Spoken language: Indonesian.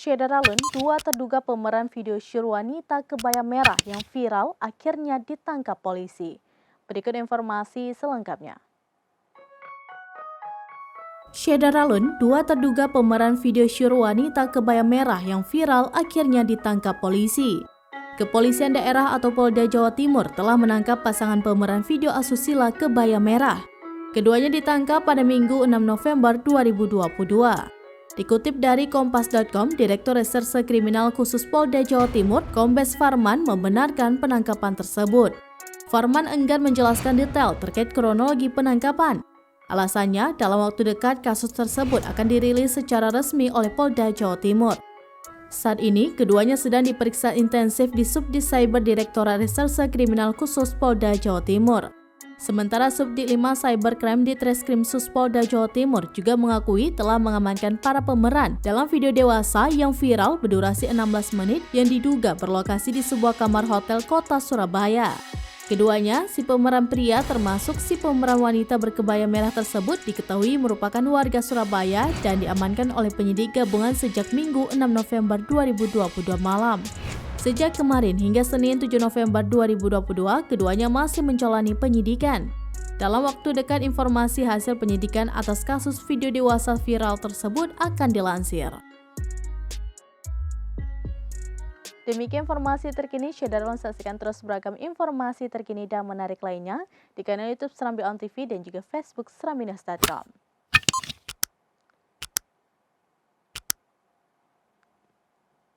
Syederalun, dua terduga pemeran video syur wanita kebaya merah yang viral akhirnya ditangkap polisi. Berikut informasi selengkapnya. Syederalun, dua terduga pemeran video syur wanita kebaya merah yang viral akhirnya ditangkap polisi. Kepolisian daerah atau Polda Jawa Timur telah menangkap pasangan pemeran video asusila kebaya merah. Keduanya ditangkap pada Minggu 6 November 2022. Dikutip dari Kompas.com, Direktur Reserse Kriminal Khusus Polda Jawa Timur, Kombes Farman, membenarkan penangkapan tersebut. Farman enggan menjelaskan detail terkait kronologi penangkapan. Alasannya, dalam waktu dekat kasus tersebut akan dirilis secara resmi oleh Polda Jawa Timur. Saat ini, keduanya sedang diperiksa intensif di Subdit Cyber Direktorat Reserse Kriminal Khusus Polda Jawa Timur. Sementara Subdit 5 Cybercrime di Treskrim Sus Polda Jawa Timur juga mengakui telah mengamankan para pemeran dalam video dewasa yang viral berdurasi 16 menit yang diduga berlokasi di sebuah kamar hotel kota Surabaya. Keduanya, si pemeran pria termasuk si pemeran wanita berkebaya merah tersebut diketahui merupakan warga Surabaya dan diamankan oleh penyidik gabungan sejak Minggu 6 November 2022 malam. Sejak kemarin hingga Senin 7 November 2022, keduanya masih menjalani penyidikan. Dalam waktu dekat, informasi hasil penyidikan atas kasus video dewasa viral tersebut akan dilansir. Demikian informasi terkini, Syederalun, saksikan terus beragam informasi terkini dan menarik lainnya di kanal YouTube Serambi On TV dan juga Facebook serambinews.com.